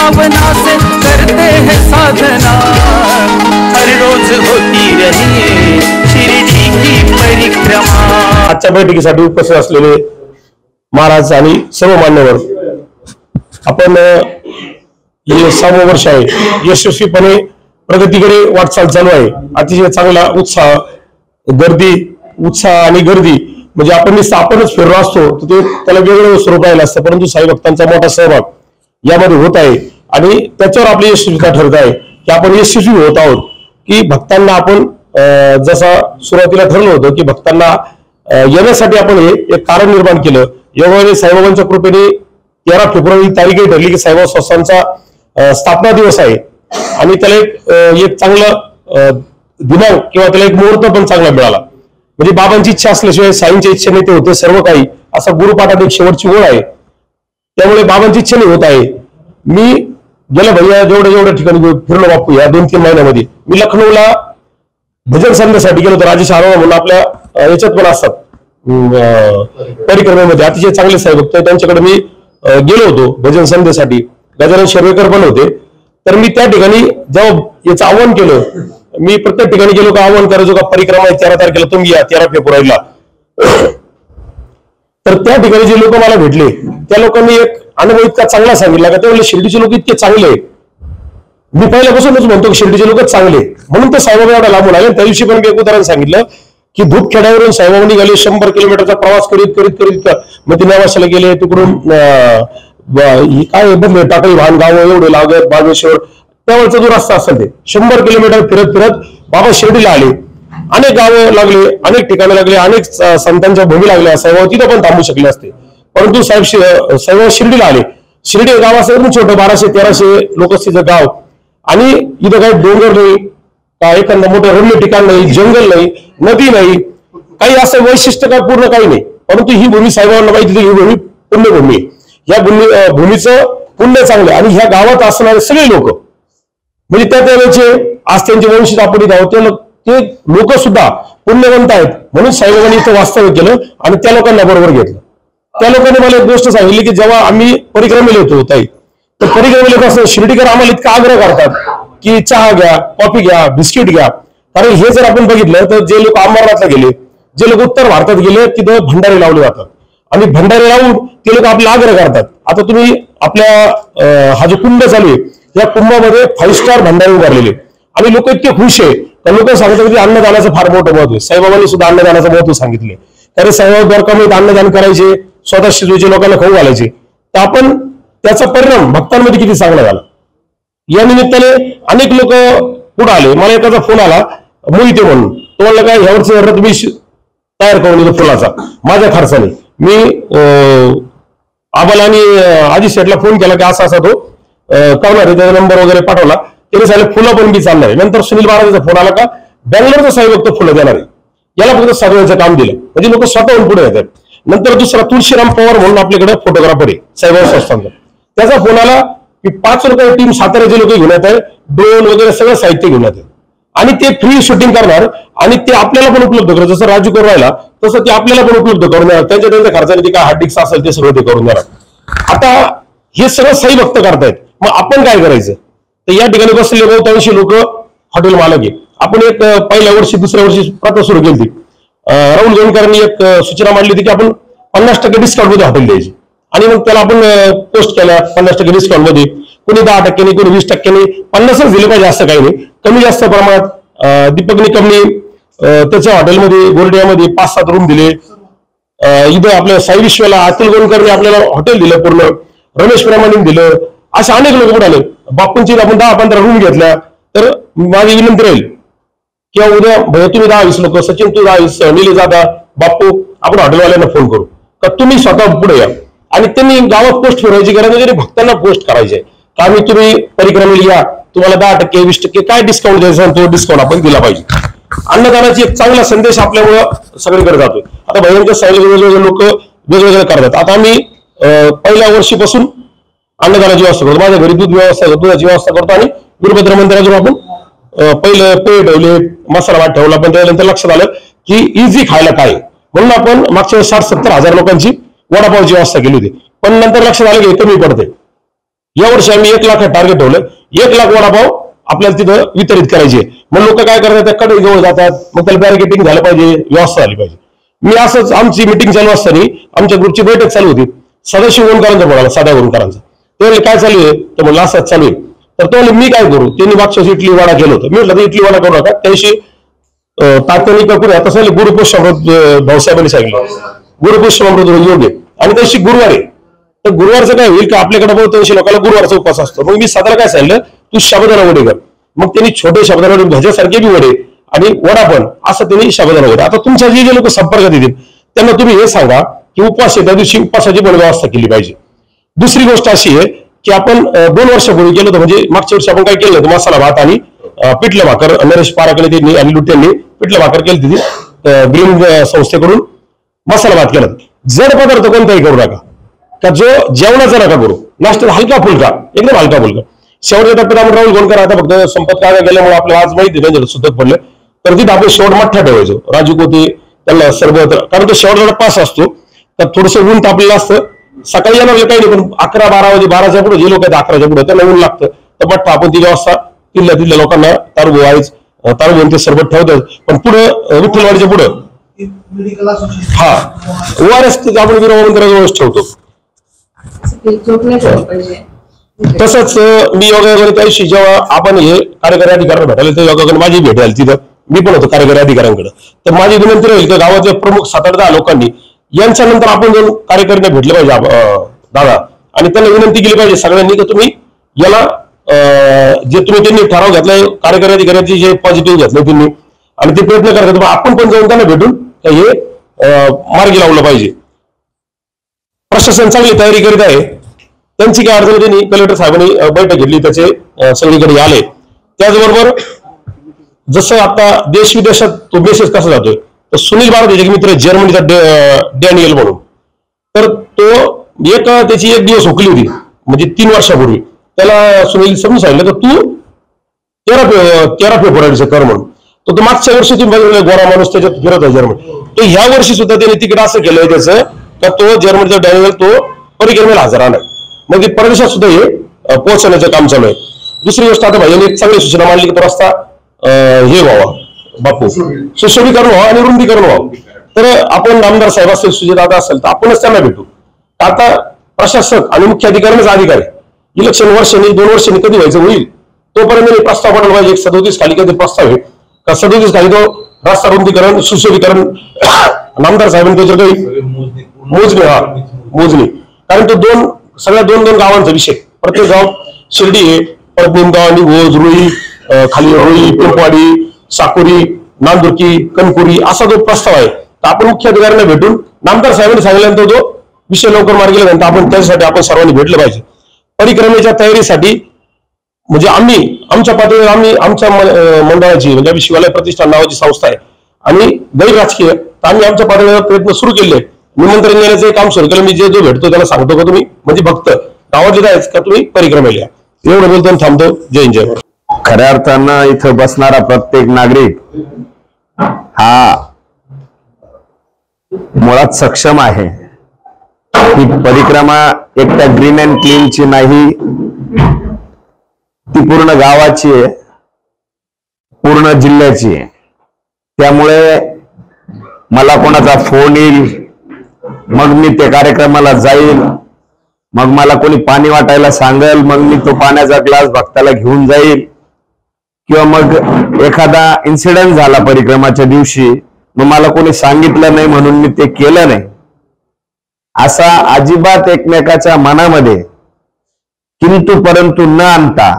भावना से करते हैं साधना, हर रोज होती रही शिरडी की परिक्रमा। आजच्या बैठकीसाठी उपस्थित असलेले महाराज आणि सर्व मान्यवर, आपण हे 6वं वर्ष आहे, यशस्वीपणे प्रगतीकडे वाटचाल चालू आहे। अतिशय चांगला उत्साह आणि गर्दी म्हणजे आपणच फिरलो असतो तर ते त्याला वेगळं स्वरूप आलं असतं, परंतु साई भक्तांचा मोठा सहभाग यामध्ये होत आहे आणि त्याच्यावर आपली यशस्वीता ठरत आहे की आपण यशस्वी होत आहोत की भक्तांना आपण जसा सुरुवातीला ठरलं होतं की भक्तांना येण्यासाठी आपण हे एक कारण निर्माण केलं। योगाने साईबाबांच्या कृपेने 13 फेब्रुवारी तारीख ठरली की साईबाबा संस्थांचा स्थापना दिवस आहे आणि त्याला एक चांगला दिनांक किंवा त्याला एक मुहूर्त पण चांगला मिळाला। म्हणजे बाबांची इच्छा असल्याशिवाय साईंच्या इच्छेने ते होते सर्व काही, असा गुरुपाठात एक शेवटची ओळ आहे। त्यामुळे बाबांची इच्छेने होत आहे। मी गेल्या भैया जेवढ्या ठिकाणी फिरलो बापू या 2-3 महिन्यामध्ये, मी लखनौला भजन संध्यासाठी गेलो होतो। राजेश आरोरा म्हणून आपल्या याच्यात पण असतात परिक्रमेमध्ये अतिशय चांगले साईभक्त, त्यांच्याकडे मी गेलो होतो भजन संध्यासाठी। गजानन शर्वेकर पण होते, तर मी त्या ठिकाणी जेव्हा याचं आव्हान केलं, मी प्रत्येक ठिकाणी गेलो का आव्हान करायचो का परिक्रमा 13 तारखेला तुम्ही या 13 फेब्रुवारीला। तर त्या ठिकाणी जे लोक मला भेटले त्या लोकांनी एक अनुभव इतका चांगला सांगितला का ते म्हणले शिर्डीचे लोक इतके चांगले, मी पहिल्यापासूनच म्हणतो की शिर्डीचे लोकच चांगले, म्हणून ते साईबाबा एवढा लांबून आले। त्या दिवशी पण मी एक उदाहरण सांगितलं की धूपखेड्यावरून साईबाबा निघाले 100 किलोमीटरचा प्रवास करीत मग ते नेवाशाला गेले, तिकडून काय बदले टाकळी भान गाव एवढे लागत बागेश्वर त्यावेळचा जो रस्ता असेल ते 100 किलोमीटर फिरत बाबा शिर्डीला आले। अनेक गावं लागले, अनेक ठिकाणं लागले, अनेक संतांच्या भूमी लागल्या, साईबाबा तिथं पण थांबू शकले असते, परंतु साईबाबा शिर्डीला आले। शिर्डी गाव असं छोटं 1200-1300 लोकवस्तीचं गाव आणि इथं काही डोंगर नाही, काय एखादं मोठं रम्य ठिकाण नाही, जंगल नाही, नदी नाही, काही असं वैशिष्ट्य काय पूर्ण काही नाही, परंतु ही भूमी साईबाबांना माहिती ही भूमी पुण्यभूमी, या भूमीचं पुण्य चांगलं आणि ह्या गावात असणारे सगळे लोक म्हणजे त्या त्यावेळेचे आज त्यांचे वंशज आपण आहोत ते लोक सुद्धा पुण्यवंत आहेत, म्हणून साईबाबांनी इथं वास्तव्य केलं आणि त्या लोकांना बरोबर घेतलं। त्या लोकांनी मला एक गोष्ट सांगितली की जेव्हा आम्ही परिक्रमेला येतो ताई, तर परिक्रमेला येत असताना शिर्डीकर आम्हाला इतका आग्रह करतात की चहा घ्या, कॉफी घ्या, बिस्किट घ्या, कारण हे जर आपण बघितलं तर जे लोक अमरनाथला गेले, जे लोक उत्तर भारतात गेले तिथं भंडारे लावले जातात आणि भंडारे लावून ते लोक आपला आग्रह करतात। आता तुम्ही आपल्या हा जो कुंभ चालू आहे या कुंभामध्ये 5 स्टार भंडारे उभारलेले आणि लोक इतके खुश आहे, त्या लोक सांगतात की अन्नदानाचं फार मोठं महत्व आहे। साईबाबांनी सुद्धा अन्नदानाचं महत्व सांगितले, कारण साईबाबा द्वारकामध्ये अन्नदान करायचे, स्वतः शिजवायचे, लोकांना खाऊ घालायचे, तर आपण त्याचा परिणाम भक्तांमध्ये किती चांगला झाला। या निमित्ताने अनेक लोक पुढे आले। मला एकाचा फोन आला मोहिते म्हणून, तो म्हणला काय ह्यावरचं रथ मी तयार करून दिलं फुलाचा माझ्या खर्चाने। मी आबाला आणि आजी शेठला फोन केला की असा तो कळणार आहे, त्याचा नंबर वगैरे पाठवला, त्याने सांगितलं फुलं पण मी चालणार आहे। नंतर सुनील महाराजांचा फोन आला का बँगलोरचा साईभक्त फुलं देणार आहे, याला फक्त सगळ्यांचं काम दिलं, म्हणजे लोक स्वतःहून पुढे येतात। नंतर दुसरा तुळशीराम पवार म्हणून आपल्याकडे फोटोग्राफर आहे साईबाबा संस्थांचा, त्याचा फोन आला की 5 लोक टीम साताऱ्याचे लोक घेऊन येत आहे, ड्रोन वगैरे सगळं साहित्य घेऊन येत आणि ते फ्री शूटिंग करणार आणि ते आपल्याला पण उपलब्ध करणार, जसं राजू करून राहिला तसं ते आपल्याला पण उपलब्ध करून देणार, त्यांच्या खर्चाने ते काय हार्ड डिस्क असेल ते सगळं ते करून देणार। आता हे सगळं साई भक्त करतायत, मग आपण काय करायचं, तर या ठिकाणी बसलेले बहुतांशी लोक हॉटेल मालक आहे। आपण एक पहिल्या वर्षी दुसऱ्या वर्षी प्रथा सुरू केली होती, राहुल गोंडकरांनी एक सूचना मांडली होती की आपण 50% डिस्काउंट मध्ये हॉटेल द्यायचे आणि मग त्याला आपण पोस्ट केल्या 50% डिस्काउंट मध्ये, कोणी 10%, कोणी 20%, 50च दिले पाहिजे असं काही नाही, कमी जास्त प्रमाणात। दीपक निकमने त्याच्या हॉटेलमध्ये गोरडियामध्ये 5-7 रूम दिले, इथं आपल्या साई विश्वाला अतुल गोंडकरने आपल्याला हॉटेल दिलं पूर्ण, रमेश प्रेमाने दिलं, असे अनेक लोक पुढे आले। बापूंची आपण 10-15 रूम घेतल्या, तर माझी विनंती राहील किंवा उद्या भैया तुम्ही 10-20 लोक, सचिन तू 10-20, निले जादा, बापू, आपण हॉटेलवाल्यांना फोन करू का तुम्ही स्वतः पुढे या आणि त्यांनी गावात पोस्ट फिरवायची गरज नाही, भक्तांना पोस्ट करायचे का आम्ही तुम्ही परिक्रमेला या, तुम्हाला 10%, 20% काय डिस्काउंट द्यायचा तो डिस्काउंट आपण दिला पाहिजे। अन्नदानाची एक चांगला संदेश आपल्यामुळं सगळीकडे जातोय। आता भैयांच्या साईला वेगवेगळे लोक वेगवेगळे करतात। आता आम्ही पहिल्या वर्षीपासून अन्नदानाची व्यवस्था करतो, माझ्या घरी दुधाची व्यवस्था करतो आणि वीरभद्र मंदिरातून आपण पहिलं पेय ठेवले, मसाला भात ठेवला, पण त्यानंतर लक्षात आलं की इझी खायला काय, म्हणून आपण मागच्या 60-70 हजार लोकांची वडापावची व्यवस्था केली होती, पण नंतर लक्षात आलं की कमी पडते, या वर्षी आम्ही 1 लाख टार्गेट ठेवलं, 1 लाख वडापाव आपल्याला तिथं वितरित करायचे. मग लोक काय करतात, त्या कडे जवळ जातात, मग त्याला बॅरिकेटिंग झालं पाहिजे, व्यवस्था झाली पाहिजे. मी असंच आमची मिटिंग चालू असताना आमच्या ग्रुपची बैठक चालू होती, सदाशिव गोंडकरांचा बोलायला, साधा गोंडकरांचा. ते म्हणले काय चालू आहे, तर म्हणलं असंच चालू आहे. तर तो मी काय करू, त्यांनी मागच्या वर्षी इडली वडा केलं होतं. मी म्हटलं इडली वडा करू नका, त्याशी तात्कालिक करूया. तसं गुरुपुष्प भाऊसाहेबांनी सांगितलं गुरुपुष्प अमृत योग्य, आणि त्याशी गुरुवार आहे. तर गुरुवारचं काय होईल की आपल्याकडे बहुत 300 लोकांना गुरुवारचा उपवास असतो. मग मी साधारण काय सांगितलं, तू साबुदाणा वडे कर. मग त्यांनी छोटे साबुदाणा वडे, भज्यासारखे बी वडे आणि वडा पण, असं त्यांनी साबुदाणा वडे. आता तुमच्या जे लोक संपर्कात येतील त्यांना तुम्ही हे सांगा की उपवास आहे, त्या दिवशी उपवासाची पण व्यवस्था केली पाहिजे. दुसरी गोष्ट अशी आहे की आपण 2 वर्षापूर्वी केलं होतं, म्हणजे मागच्या वर्षी आपण काय केलं होतं, मसाला भात आणि पिठलं भाकर. नरेश पाराकडे त्यांनी आणि लुट्यांनी पिठलं भाकर केली होती, ग्रीन संस्थेकडून मसाला भात केला. जड पदार्थ कोणताही करू नका, का जो जेवणाचा नका करू, नाश्ता हलका फुलका, एकदम हलका फुलका. शेवटच्या टप्प्यात आपण राहुल गोंडकर आता फक्त संपत कागा गेल्यामुळे आपल्याला आज माहिती त्यांच्याकडे सुतक पडलं, तर तिथे आपण शेवट मठ्ठा ठेवायचो. राजू कोते त्यांना सरबत, कारण तो शेवटचा पास असतो, तर थोडंसं ऊन तापलेलं असतं. सकाळी येणार काही नाही, पण 11-12 वाजे 12च्या पुढे जे लोक आहेत 11च्या पुढे त्यांना ऊन लागतं, तर मठ्ठा आपण ती व्यवस्था तिथल्या लोकांना तारबू आहेच, तारबू ते सरबत ठेवतात. पण पुढं विठ्ठलवाडीच्या पुढं हा ORS आपण विरोबा मंदिराजवळच ठेवतो. तसंच मी योगायोगाने त्या दिवशी जेव्हा आपण हे कार्यकारी अधिकाऱ्यांना भेटायला, तर योगायोगाने माझी भेट झाली तिथं, मी पण होतो कार्यकारी अधिकाऱ्यांकडे. तर माझी विनंती राहील की गावातल्या प्रमुख 7-8 लोकांनी यांच्यानंतर आपण जाऊन कार्यकाऱ्यांना भेटले पाहिजे दादा, आणि त्यांना विनंती केली पाहिजे सगळ्यांनी की तुम्ही याला जे तुम्ही त्यांनी ठराव घेतलाय कार्यकारी अधिकाऱ्यांची जे पॉझिटिव्ह घेतलंय त्यांनी, आणि ते प्रयत्न करतात, आपण पण जाऊन त्यांना भेटून हे मार्गी लावलं पाहिजे. प्रशासन चांगली तयारी करीत आहे, त्यांची काय अडचण, त्यांनी कलेक्टर साहेबांनी बैठक घेतली, त्याचे सगळीकडे आले. त्याचबरोबर जसं आता देश विदेशात तो मेसेज कसा जातोय, तर सुनील भारत याचे मित्र जर्मनीचा डॅनियल म्हणून, तर तो त्याची 1 दिवस हुकली होती, म्हणजे 3 वर्षापूर्वी. त्याला सुनील समजून सांगितलं तर तू 13 फेब्रुवारीचं कर म्हणून. तो मागच्या वर्षी तुम्ही बघितलं गोरा माणूस त्याच्यात फिरत आहे जर्मनी. तो ह्या वर्षी सुद्धा त्याने तिकीट असं केलंय त्याचं, तर तो जर्मनीचा डॅनियल तो परिक्रमेला हजर आलाय. मग ते परदेशात सुद्धा हे पोहोचवण्याचं काम चालू आहे. दुसरी गोष्ट, आता भाईने एक चांगली सूचना मांडली की तो रस्ता हे व्हावा बापू, सुशोभीकरण व्हावं आणि रुंदीकरण व्हावं. तर आपण आमदार साहेब असेल, सुजयदादा असेल, तर आपणच त्यांना भेटू. आता प्रशासक आणि मुख्य अधिकाऱ्यांचा अधिकारी इलेक्शन वर्षांनी 2 वर्षांनी कधी व्हायचं होईल तोपर्यंत प्रस्ताव पडायला पाहिजे. एक 37 खाली कधी प्रस्ताव आहे का, 37 खाली तो रस्ता रुंदीकरण सुशोभीकरण आमदार साहेबांनी त्याच्यावर काही मोजणी, कारण तो सगळ्या 2-2 गावांचा विषय. प्रत्येक गाव शिर्डी आहे, परतनिंदा, निघोज, रुई, खाली रुई, पिंपवाडी, साकोरी, नांदुर्की, कणकुरी असा जो प्रस्ताव आहे, तर आपण मुख्य अधिकाऱ्यांना भेटून नामदार साहेबांनी सांगितल्यानंतर तो विषय लवकर मार्गी लागला. आपण त्यासाठी आपण सर्वांनी भेटलं पाहिजे. परिक्रमेच्या तयारीसाठी म्हणजे आमच्या पातळीवर आमच्या मंडळाची म्हणजे शिवालय प्रतिष्ठान नावाची संस्था आहे आणि गैर राजकीय, तर आम्ही आमच्या पातळीवर प्रयत्न सुरू केले. निमंत्रण देण्याचं काम सुरू केलं. मी जो भेटतो त्याला सांगतो का तुम्ही म्हणजे भक्त गावात जायचं का तुम्ही परिक्रमेला या. एवढं बोलतो थांबतो. जय जय. खऱ्या अर्थानं इथं बसणारा प्रत्येक नागरिक हा मुळात सक्षम आहे. ही परिक्रमा एकट्या ग्रीन अँड क्लीनची नाही, ती पूर्ण गावाची आहे, पूर्ण जिल्ह्याची आहे. त्यामुळे मला कोणाचा फोन येईल, मग मी त्या कार्यक्रमाला जाईल, मग मला कोणी पाणी वाटायला सांगेल, मग मी तो पाण्याचा ग्लास भक्ताला घेऊन जाईल, किंवा मग एखादा इन्सिडेंट झाला परिक्रमाच्या दिवशी, मग मला कोणी सांगितलं नाही म्हणून मी ते केलं नाही, असा अजिबात एकमेकाच्या मनामध्ये किंतु परंतु न आणता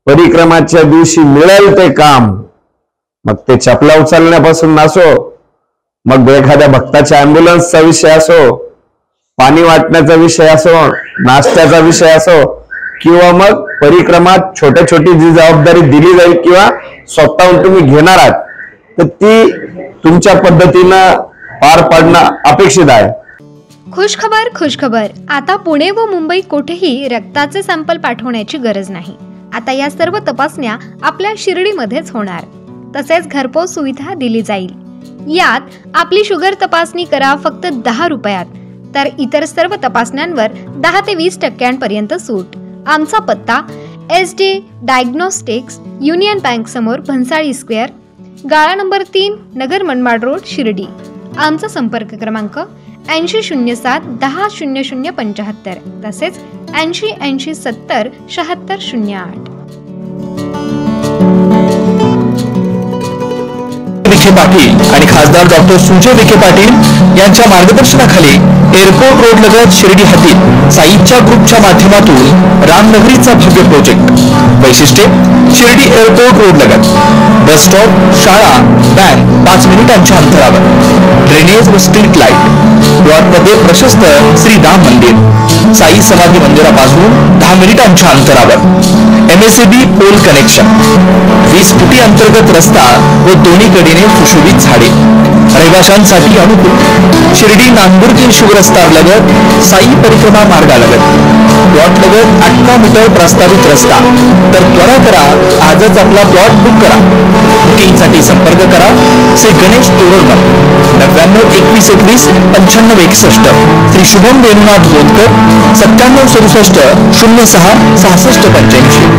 परिक्रमाच्या दिवशी मिळेल ते काम, मग ते चपला उचलण्यापासून असो, मग एखाद्या भक्ताच्या अँब्युलन्सचा विषय असो, पाणी वाटण्याचा विषय असो, नाश्त्याचा विषय असो, किंवा मग परिक्रमात छोटी जी जबाबदारी दिली जाईल किंवा स्वतःहून तुम्ही घेणार आहात तर ती तुमच्या पद्धतीनं पार पाडणं अपेक्षित आहे. खुशखबर. आता पुणे व मुंबई कुठेही रक्ताचे सॅम्पल पाठवण्याची गरज नाही. आता या सर्व तपासण्या आपल्या शिर्डीमध्येच होणार. तसेच घरपोच सुविधा दिली जाईल. यात आपली शुगर तपासणी करा फक्त 10 रुपयात, तर इतर सर्व तपासण्यांवर 10 ते 20% सूट. आमचा पत्ता SD डायग्नोस्टिक्स, युनियन बँक समोर, भन्साळी स्क्वेअर, गाळा नंबर 3, नगर मनमाड रोड, शिर्डी. आमचा संपर्क क्रमांक 8007 10 0075 तसेच 80 80 70 76 08. विखे पाटील आणि खासदार डॉक्टर सुजय विखे पाटील यांच्या मार्गदर्शनाखाली एअरपोर्ट रोड लगत शिर्डी हद्दीत साईच्या ग्रुपच्या माध्यमातून रामनगरीचा भव्य प्रोजेक्ट. वैशिष्ट्ये: शिर्डी एअरपोर्ट रोड लगत बस स्टॉप, शाळा, बँक 5 मिनिटांच्या अंतरावर, ड्रेनेज व स्ट्रीट लाईट, प्लॉटमध्ये प्रशस्त श्री राम मंदिर, साई समाधी मंदिरापासून 10 मिनिटांच्या अंतरावर, MSAB पोल कनेक्शन, 20 फुटी अंतर्गत रस्ता व दोन्ही कडेने सुशोभित झाडे, रहिवाशांसाठी अनुकूल. शिर्डी नांदुर्गी शिवरस्ता लगत साई परिक्रमा मार्गालगत, प्लॉट लगत 18 मीटर प्रस्तावित रस्ता. तर त्वरा करा, आजच आपला प्लॉट बुक करा. बुकिंगसाठी संपर्क करा श्री गणेश तोरडमल 99 21 21 95 61, श्री शुभम वेणुनाथ बोलकर 97 67 06 66 85.